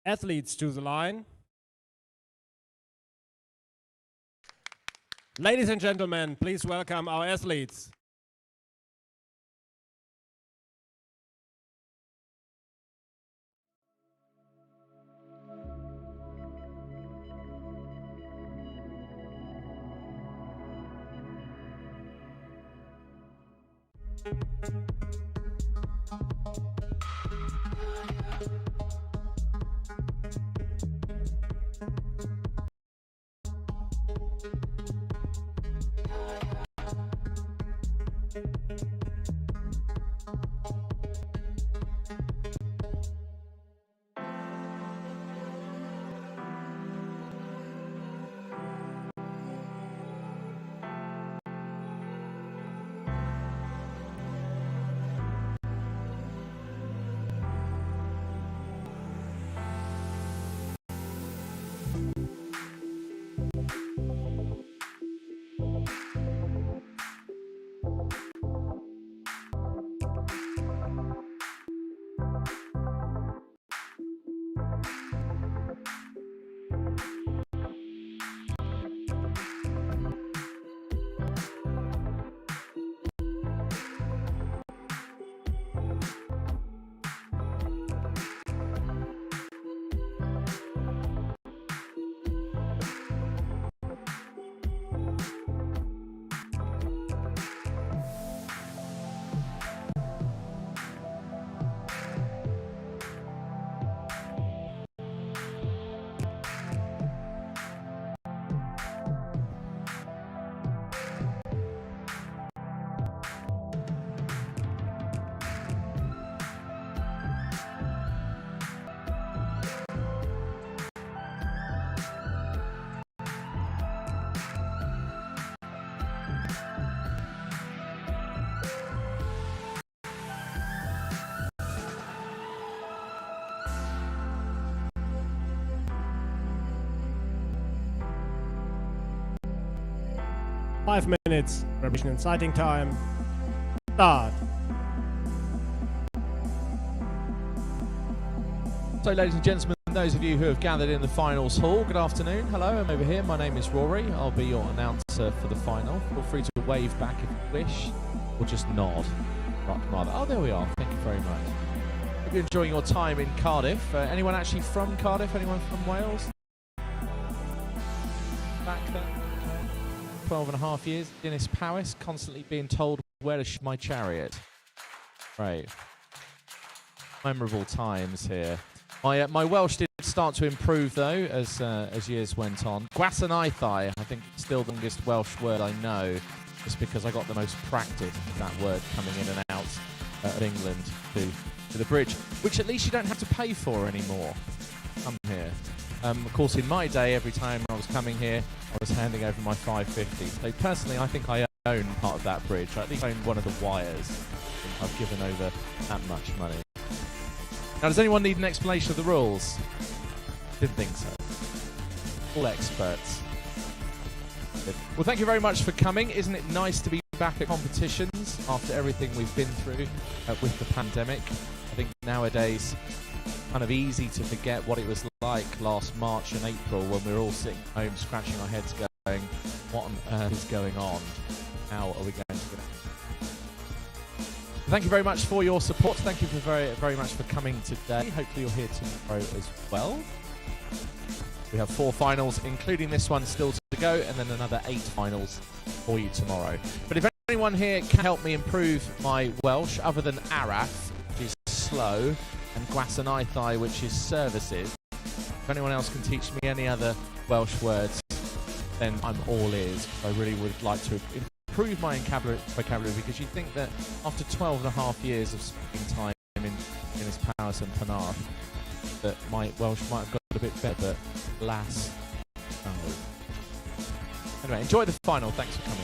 athletes to the line. Ladies and gentlemen, please welcome our athletes. Five minutes, preparation and sighting time. Start. So, ladies and gentlemen, those of you who have gathered in the finals hall, good afternoon. Hello, I'm over here. My name is Rory. I'll be your announcer for the final. Feel free to wave back if you wish, or just nod. Rather. Oh, there we are. Thank you very much. Hope you're enjoying your time in Cardiff. Anyone actually from Cardiff? Anyone from Wales? Back then? 12 and a half years, Dennis Powys, constantly being told where is my chariot. Right. Memorable times here. My Welsh did start to improve though as years went on. Gwasanaethau, I think still the longest Welsh word I know, just because I got the most practice with that word coming in and out of England to the bridge, which at least you don't have to pay for anymore. Come here. Of course, in my day, every time I was coming here, I was handing over my 550. So personally, I think I own part of that bridge. I at least own one of the wires. I've given over that much money. Now, does anyone need an explanation of the rules? Didn't think so. All experts. Good. Well, thank you very much for coming. Isn't it nice to be back at competitions after everything we've been through with the pandemic? I think nowadays, kind of easy to forget what it was like last March and April when we were all sitting at home scratching our heads going, what on earth is going on? How are we going to get out? Thank you very much for your support. Thank you for very much for coming today. Hopefully you're here tomorrow as well. We have 4 finals, including this one still to go, and then another 8 finals for you tomorrow. But if anyone here can help me improve my Welsh, other than Araf, which is slow, and Gwasanaethau, which is services. If anyone else can teach me any other Welsh words, then I'm all ears. I really would like to improve my vocabulary, because you think that after 12 and a half years of spending time in this Powys and Penarth, that my Welsh might have got a bit better, but alas, no. Anyway, enjoy the final. Thanks for coming.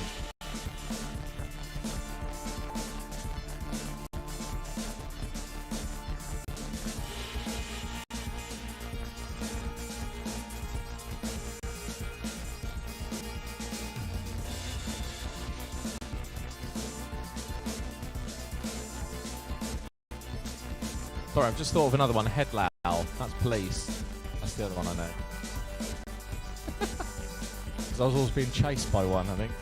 Sorry, I've just thought of another one. Headlow. That's police. That's the other one I know. Because I was always being chased by one, I think.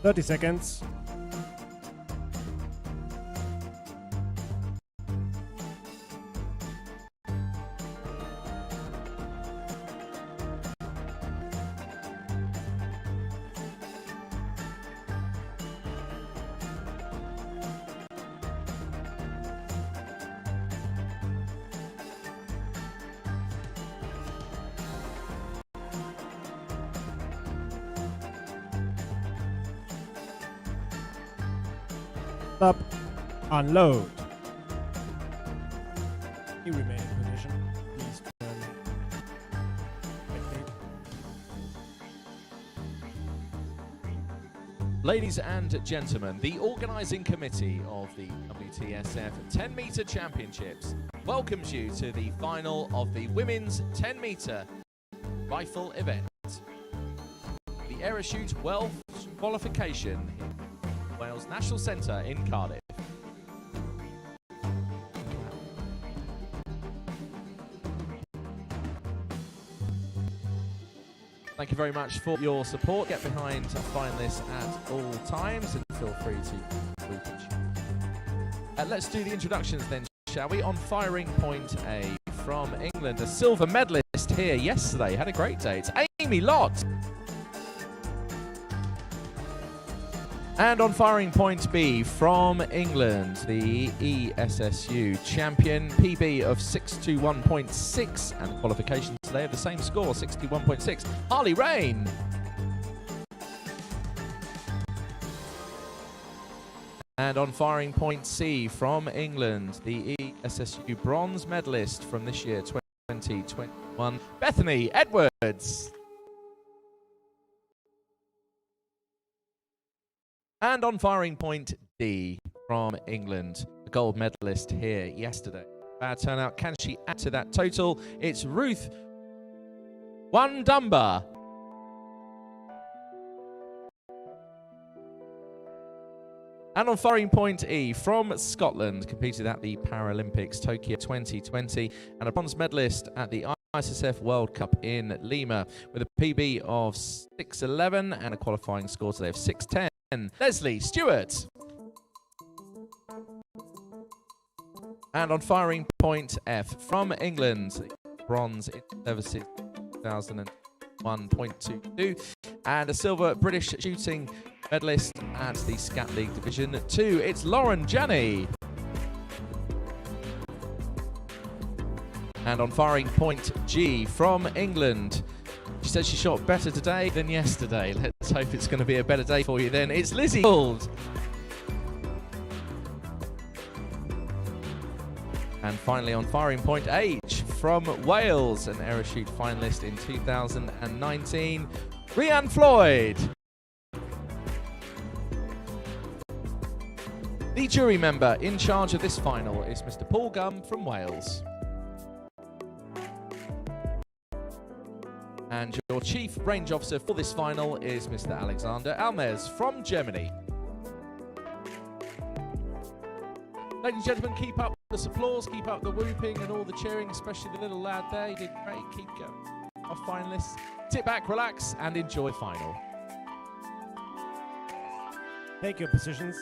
"30 seconds. Stop. Unload." You remain in position. Please turn. Ladies and gentlemen, the organising committee of the WTSF 10-metre Championships welcomes you to the final of the women's 10-metre rifle event. The AirOShoot World Qualification in Wales National Centre in Cardiff. Thank you very much for your support. Get behind finalists at all times and feel free to group and let's do the introductions then, shall we? On firing point A from England, a silver medalist here yesterday. Had a great day. It's Amy Lott. And on firing point B from England, the ESSU champion, PB of 621.6, and qualifications today of the same score, 61.6, Harley Rain. And on firing point C from England, the ESSU bronze medalist from this year, 2021, Bethany Edwards. And on firing point D from England, the gold medalist here yesterday. Bad turnout. Can she add to that total? It's Ruth Wandumba. And on firing point E from Scotland, competed at the Paralympics Tokyo 2020, and a bronze medalist at the ISSF World Cup in Lima with a PB of 6:11 and a qualifying score today of 6:10. Leslie Stewart. And on firing point F from England, bronze in services 2001.22, and a silver British shooting medalist at the Scat League Division 2. It's Lauren Janney. And on firing point G from England, she says she shot better today than yesterday. Let's hope it's going to be a better day for you then. It's Lizzie Gould. And finally on firing point H from Wales, an AirOShoot finalist in 2019, Rhiann Floyd. The jury member in charge of this final is Mr. Paul Gum from Wales. And your chief range officer for this final is Mr. Alexander Almes from Germany. Ladies and gentlemen, keep up the applause, keep up the whooping and all the cheering, especially the little lad there. He did great. Keep going. Our finalists, sit back, relax, and enjoy final. Take your positions.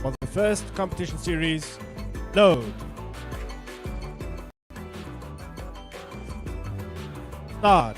For the first competition series, load. Start.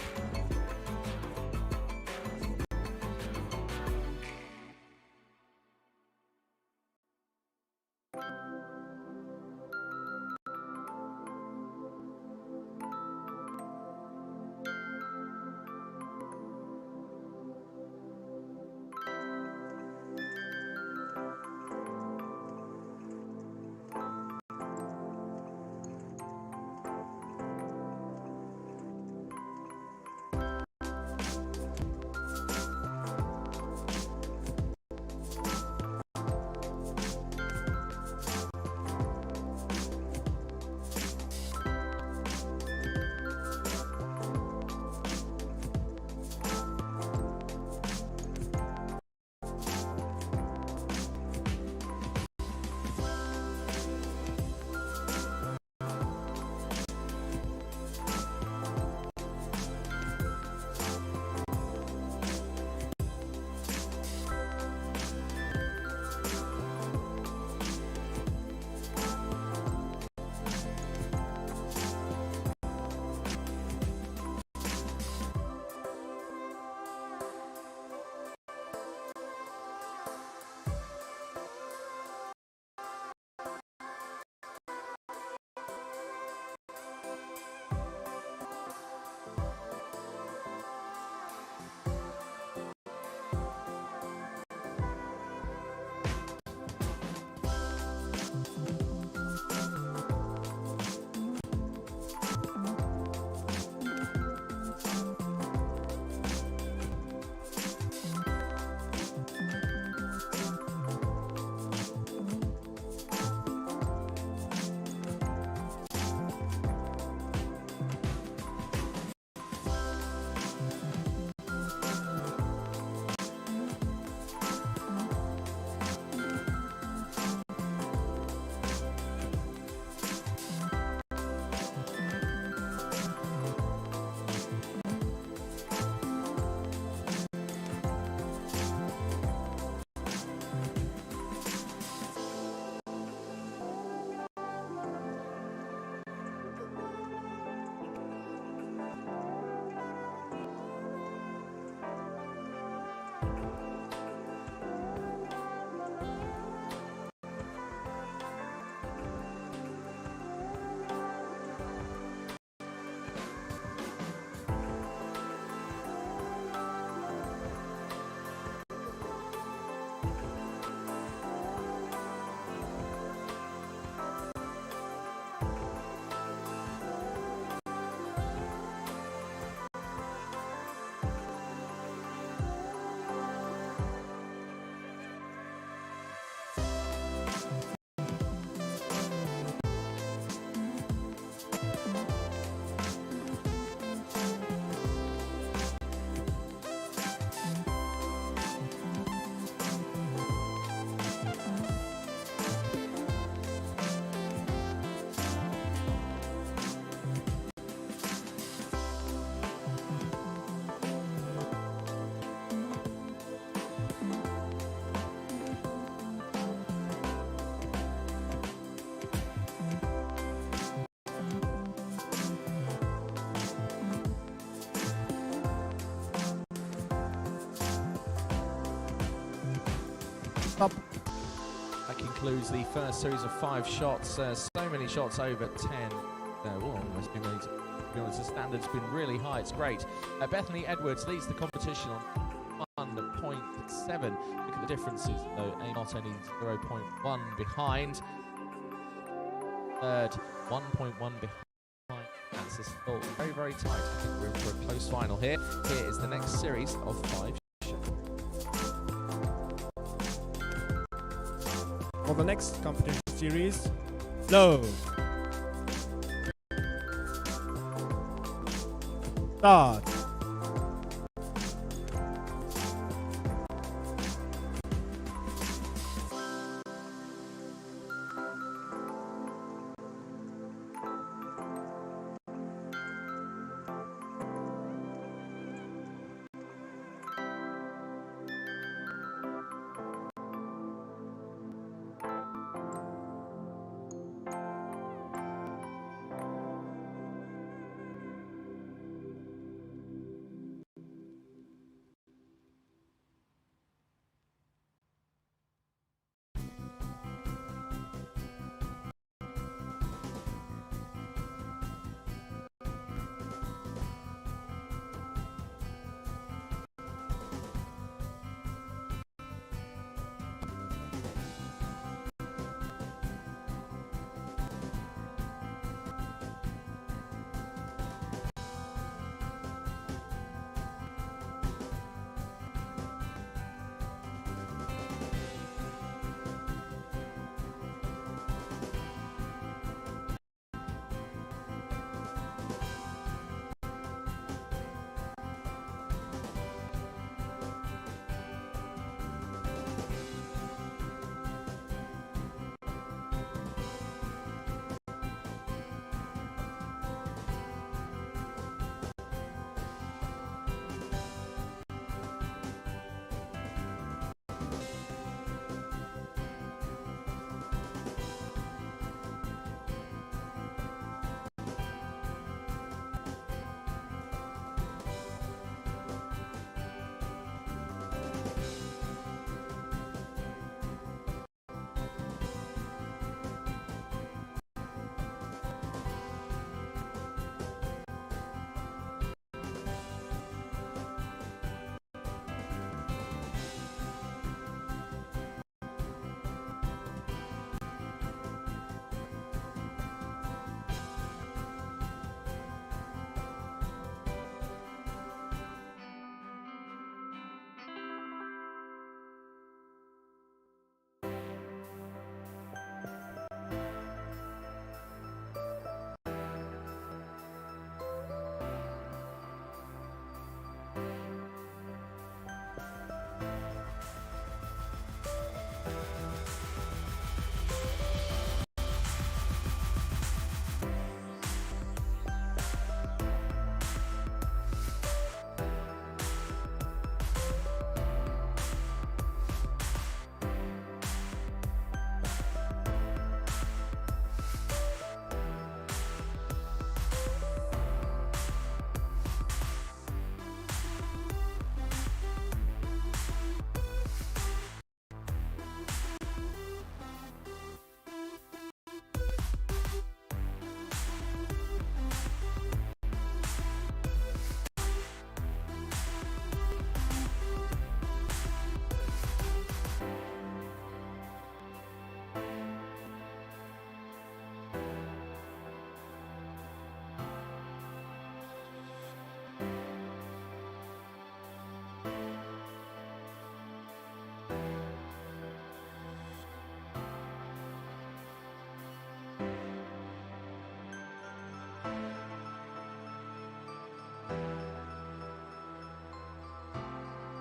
concludes the first series of 5 shots. So many shots over 10. Must be really, the standard's been really high. It's great. Bethany Edwards leads the competition on 1.7. Look at the differences, though. Not only 0.1 behind. Third, 1.1 behind. That's still very, very tight. I think we're in for a close final here. Here is the next series of 5 shots. For the next competition series, low. Start.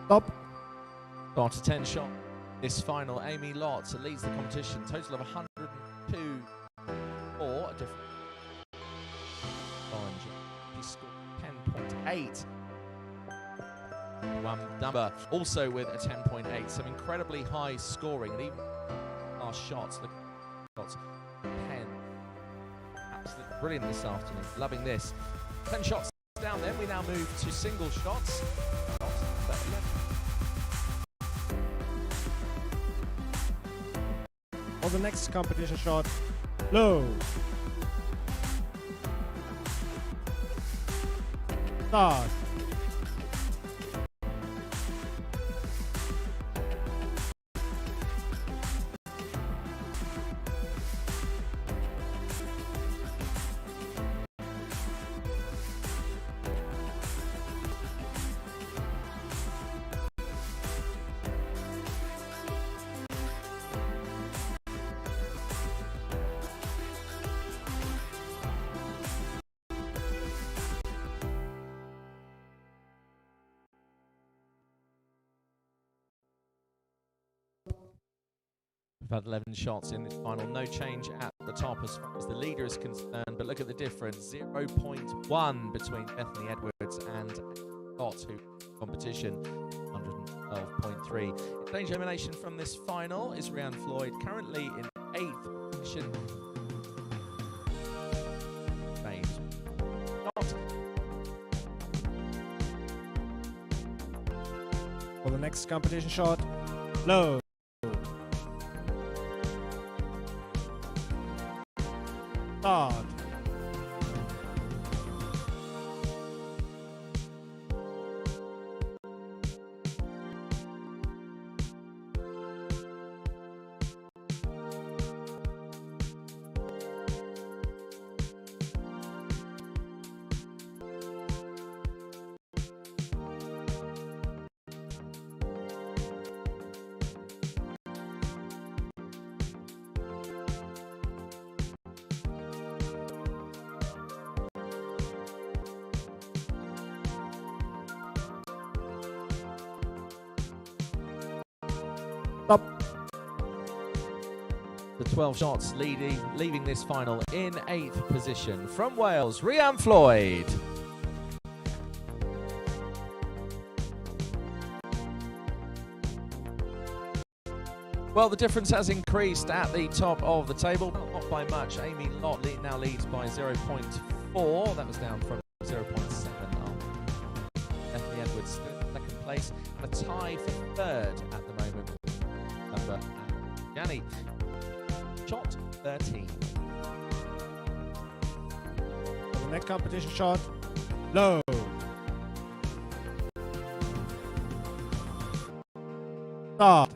Stop. After 10 shot, this final, Amy Lott leads the competition. Total of 102 for a different challenge. She scored 10.8. One number also with a 10.8. Some incredibly high scoring, and even our shots. Look at shots. 10. Absolutely brilliant this afternoon. Loving this. 10 shots down. Then we now move to single shots. For the next competition shot. Low. Start. We've had 11 shots in this final. No change at the top as far as the leader is concerned, but look at the difference. 0.1 between Bethany Edwards and Scott, who competition 112.3. Danger elimination from this final is Rhiannon Floyd, currently in 8th position. For the next competition shot. Low. Start. Stop. The 12 shots leaving this final in 8th position. From Wales, Rhiannon Floyd. Well, the difference has increased at the top of the table, not by much. Amy Lott now leads by 0.4. That was down from 0.7. Bethany Edwards still in second place, and a tie for third at the moment. And Janny, shot 13. For the next competition shot. Low. Start.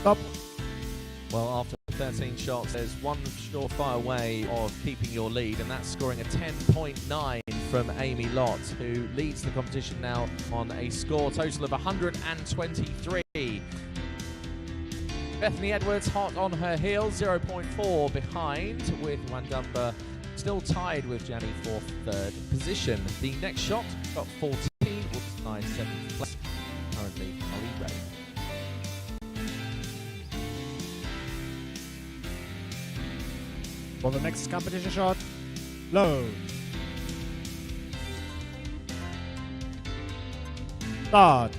Stop. Well, after 13 shots, there's one surefire way of keeping your lead, and that's scoring a 10.9 from Amy Lott, who leads the competition now on a score total of 123. Bethany Edwards hot on her heels, 0.4 behind, with Wandumba still tied with Janny for third position. The next shot got 14, will decide 7th place. Currently, Holly Ray. For the next competition shot. Low. Start.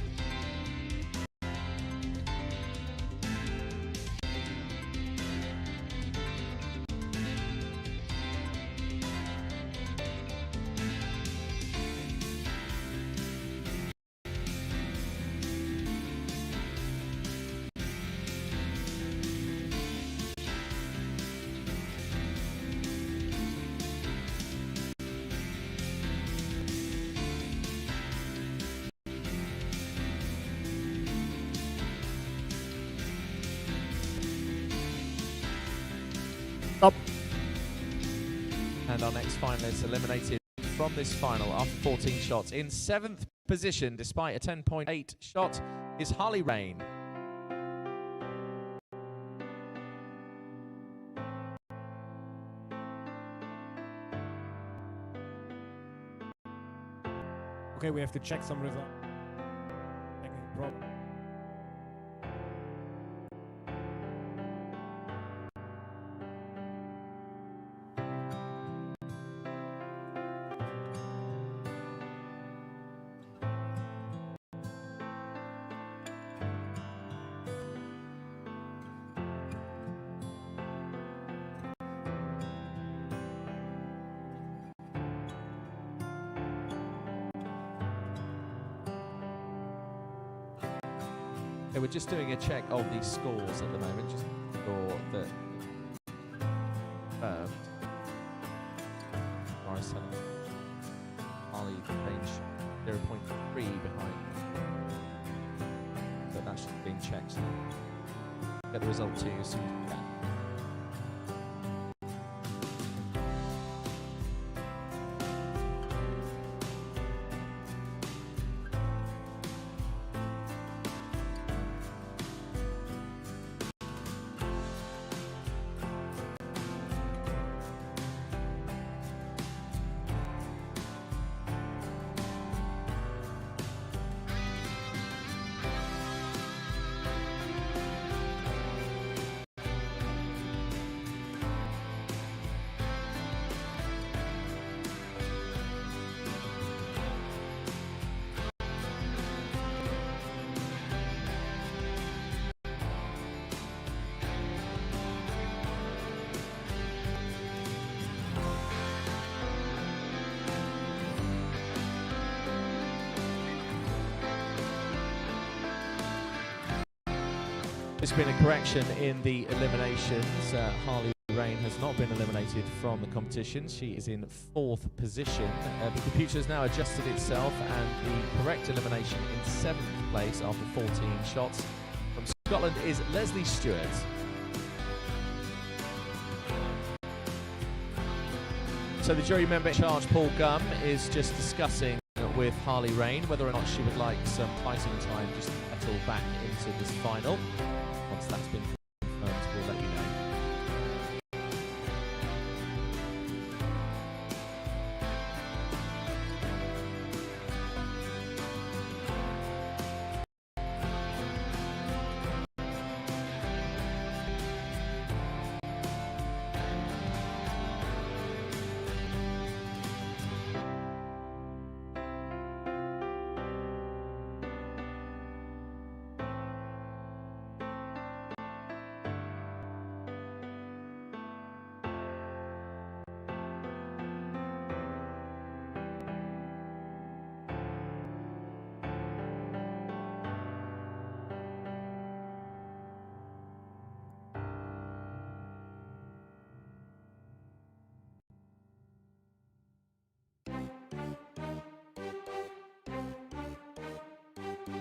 Stop. And our next finalist eliminated from this final after 14 shots. In 7th position, despite a 10.8 shot, is Harley Rain. Okay, we have to check some results. Technical problem. Okay, we're just doing a check of the scores at the moment, just for the confirmed. Morris Harley range 0.3 behind, but that's just being checked. So get the result to you as soon as we can. There's been a correction in the eliminations. Harley Rain has not been eliminated from the competition. She is in 4th position. The computer has now adjusted itself, and the correct elimination in 7th place after 14 shots from Scotland is Leslie Stewart. So the jury member in charge, Paul Gum, is just discussing with Harley Rain whether or not she would like some fighting time just to settle back into this final. Once that's been confirmed, we'll let you know.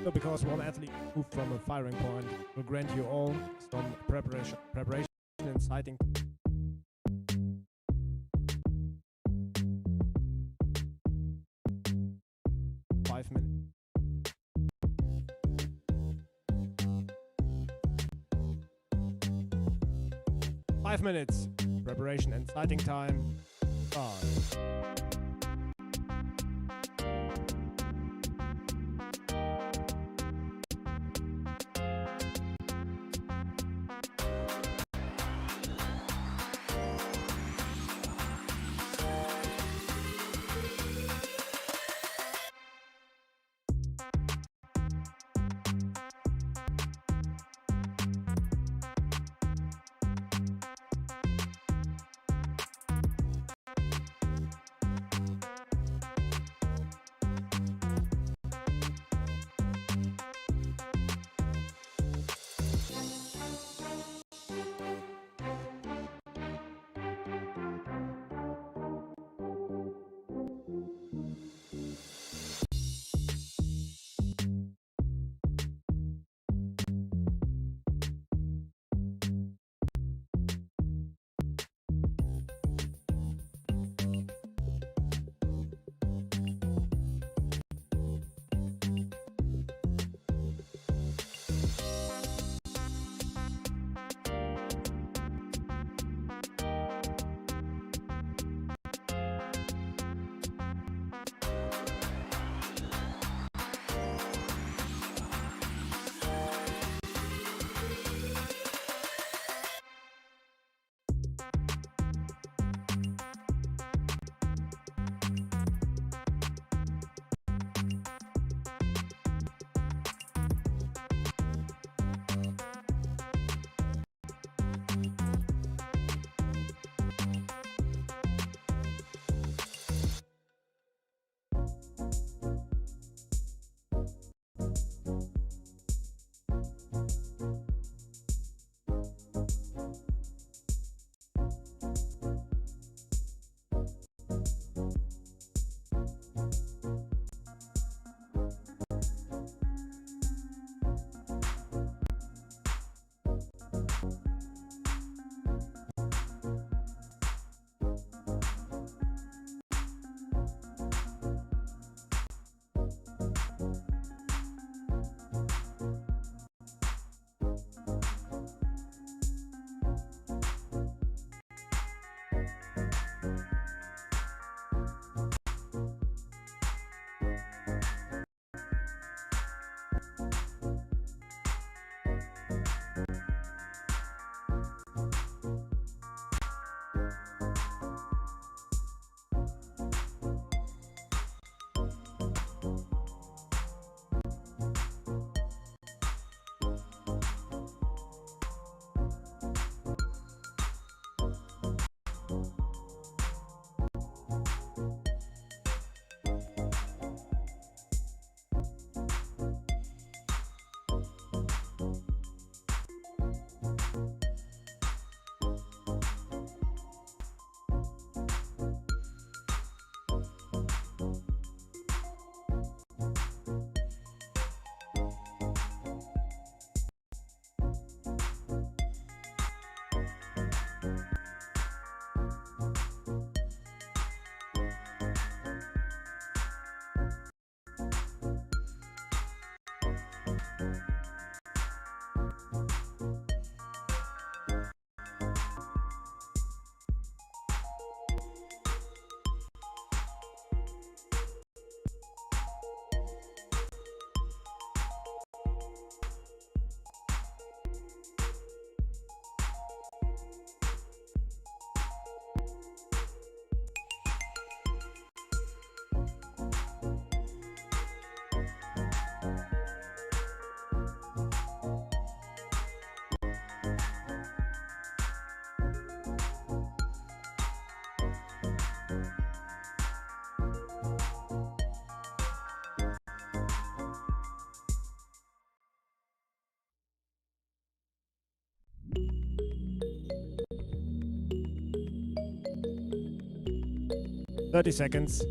So because one athlete moved from a firing point, will grant you all some preparation and sighting. Five minutes. Preparation and sighting time. 5. 30 seconds.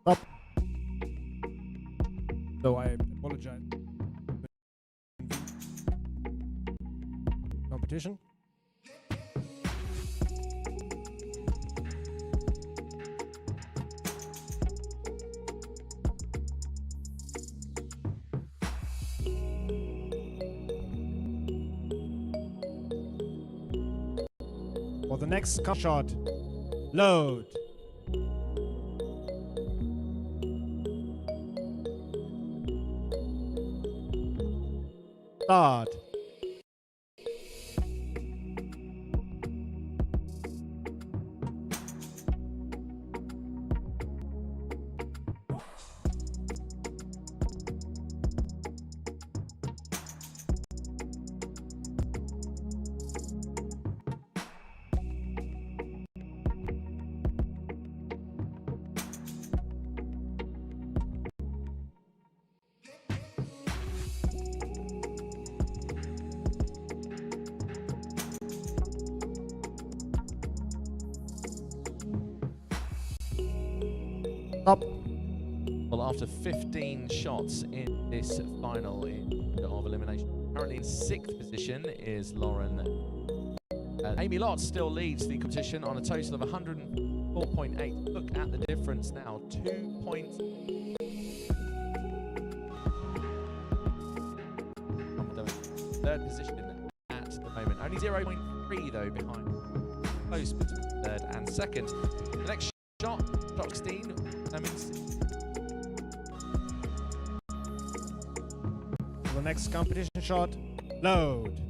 Stop. So I apologize. Competition. For the next shot, load. Start. Stop. Well, after 15 shots in this final of elimination, currently in 6th position is Lauren. Amy Lott still leads the competition on a total of 104.8. Look at the difference now, 2 points. Third position at the moment, only 0.3 though behind. Close between third and second. The next shot, 16. That means The next competition shot, load.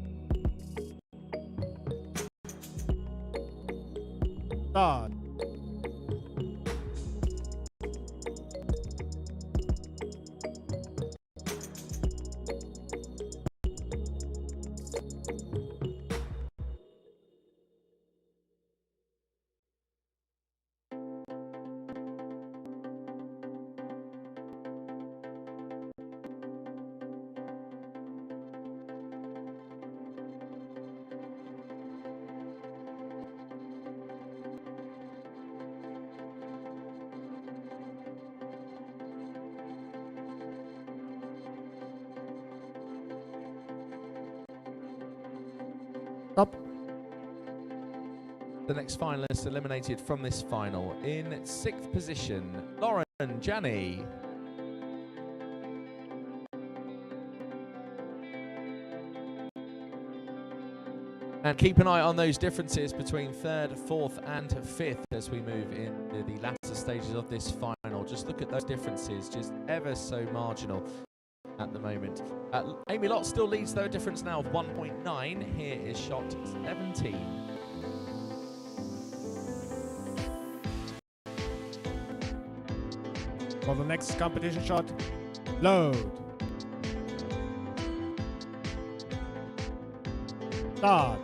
Start. Stop. the next finalist eliminated from this final. In 6th position, Lauren Janney. And keep an eye on those differences between 3rd, 4th and 5th as we move into the latter stages of this final. Just look at those differences, just ever so marginal at the moment. Amy Lott still leads though, a difference now of 1.9. Here is shot 17. For the next competition shot, load. Start.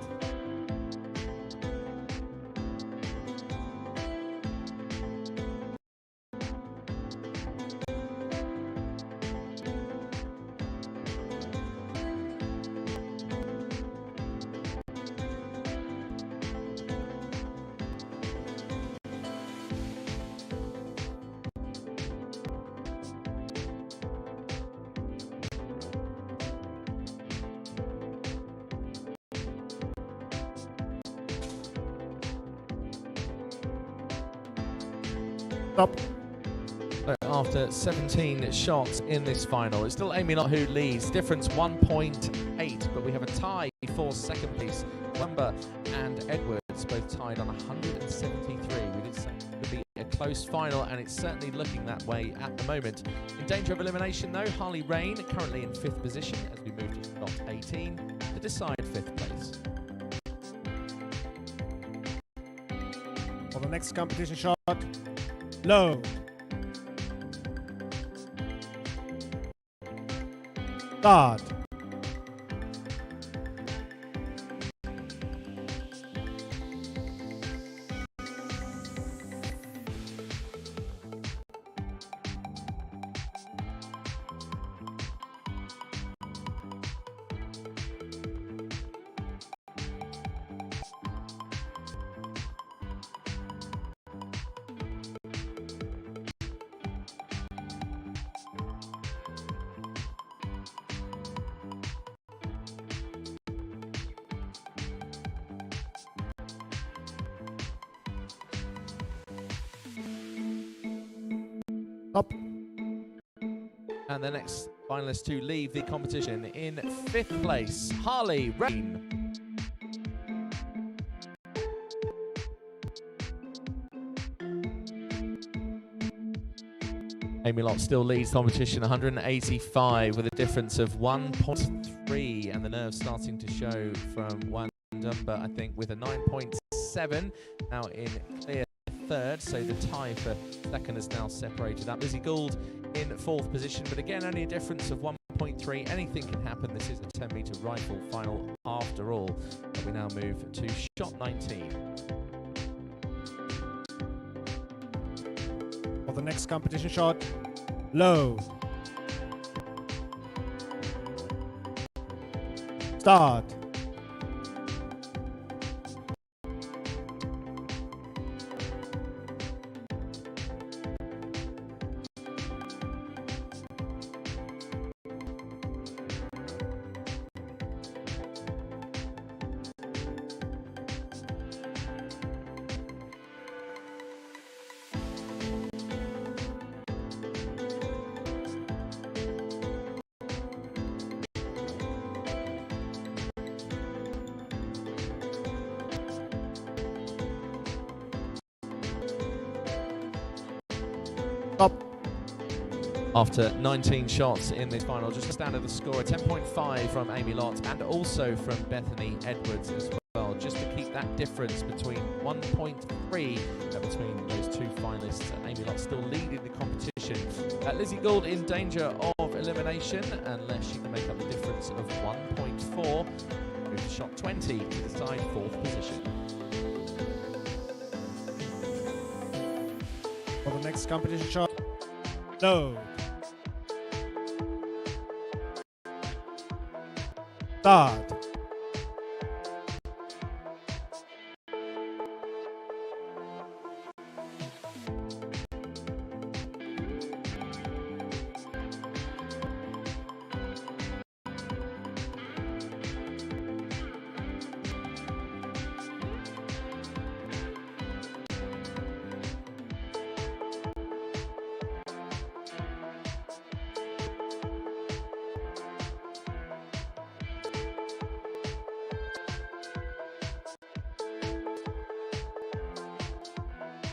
Stop. After 17 shots in this final, it's still Amy Lott who leads. Difference 1.8, but we have a tie for 2nd place. Lumber and Edwards both tied on 173. We did say it would be a close final, and it's certainly looking that way at the moment. In danger of elimination, though, Harley Rain currently in 5th position as we move to shot 18 to decide 5th place. For the next competition shot, load. Start. Stop. And the next finalists to leave the competition in 5th place, Harley Rain. Amy Lott still leads the competition, 185 with a difference of 1.3, and the nerves starting to show from Wandumba, I think, with a 9.7, now in clear 3rd, so the tie for 2nd has now separated up. Lizzie Gould in 4th position, but again only a difference of 1.3. Anything can happen. This is a 10-metre rifle final after all. And we now move to shot 19. For the next competition shot, low. Start. Stop. After 19 shots in this final, just a stand of the score, a 10.5 from Amy Lott and also from Bethany Edwards as well, just to keep that difference between 1.3 between those two finalists. Amy Lott still leading the competition. Lizzie Gould in danger of elimination unless she can make up the difference of 1.4. Move to shot 20 to decide 4th position. For the next competition shot, low. Start.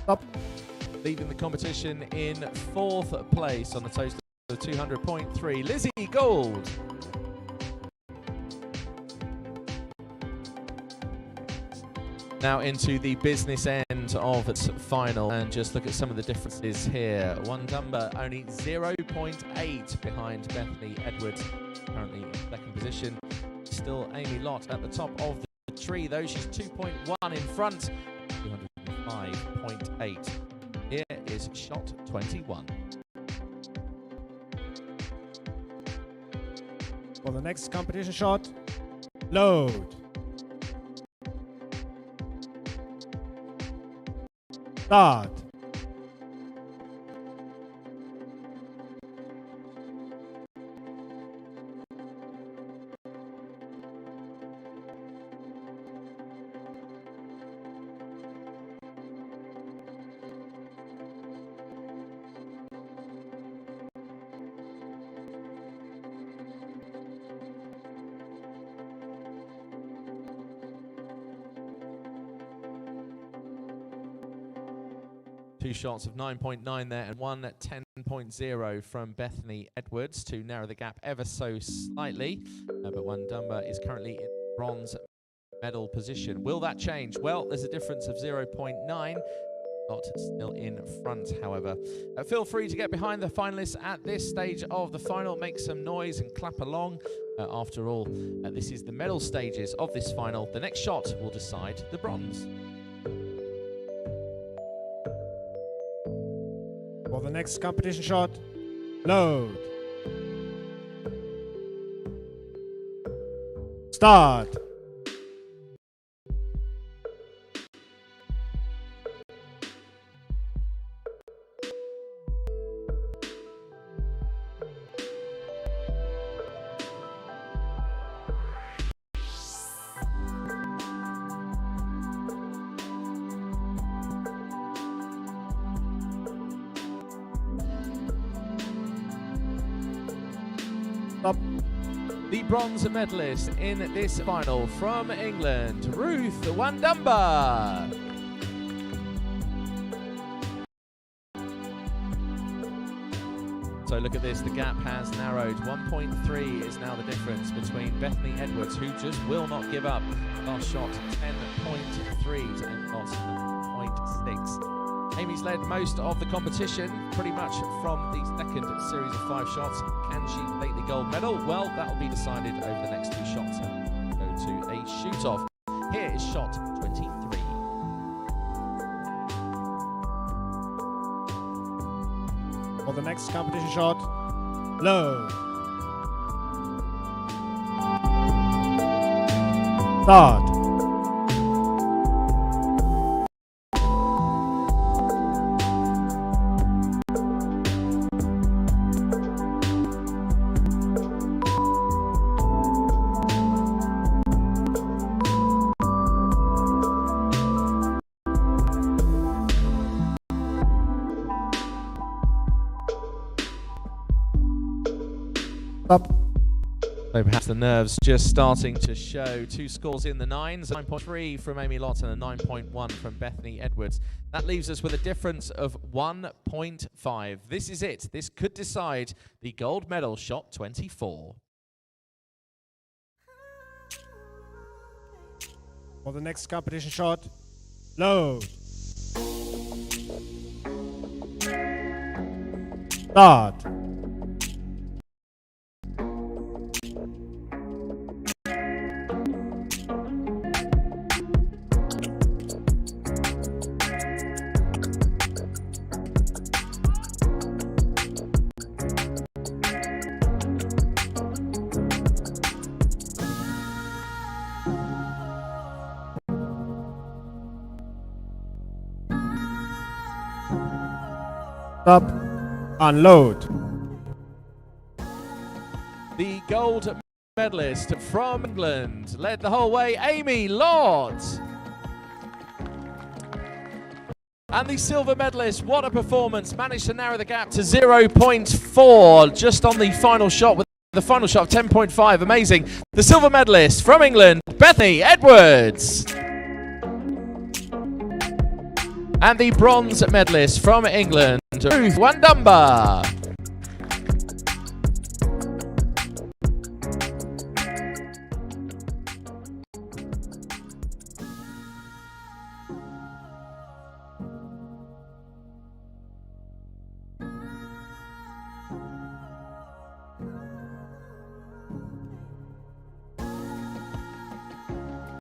Stop. Leading the competition in 4th place on the total of 200.3, Lizzie Gould. Now into the business end of its final, and just look at some of the differences here. Wandumba only 0.8 behind Bethany Edwards, currently in 2nd position. Still Amy Lott at the top of the tree, though she's 2.1 in front. 205.8. Here is shot 21. For the next competition shot, load. Start. Two shots of 9.9 there and one at 10.0 from Bethany Edwards to narrow the gap ever so slightly. But Wandumba is currently in bronze medal position. Will that change? Well, there's a difference of 0.9 Lott still in front, however. Feel free to get behind the finalists at this stage of the final. Make some noise and clap along. After all, this is the medal stages of this final. The next shot will decide the bronze. For the next competition shot, load. Start. Stop. The bronze medalist in this final from England, Ruth Wandamba. So look at this, the gap has narrowed. 1.3 is now the difference between Bethany Edwards, who just will not give up. Last shot, 10.3 to Lott's 0.6. Amy's led most of the competition, pretty much from the second series of 5 shots. Can she take the gold medal? Well, that will be decided over the next 2 shots and go to a shoot-off. Here is shot 23. For the next competition shot, low. Start. Up. So perhaps the nerves just starting to show. 2 scores in the 9s, 9.3 from Amy Lott and a 9.1 from Bethany Edwards. That leaves us with a difference of 1.5. This is it. This could decide the gold medal, shot 24. For the next competition shot, load. Start. Stop. Unload. The gold medalist from England led the whole way, Amy Lott. And the silver medalist, what a performance, managed to narrow the gap to 0.4 just on the final shot, with the final shot of 10.5, amazing. The silver medalist from England, Bethany Edwards. And the bronze medalist from England, Ruth Wandamba.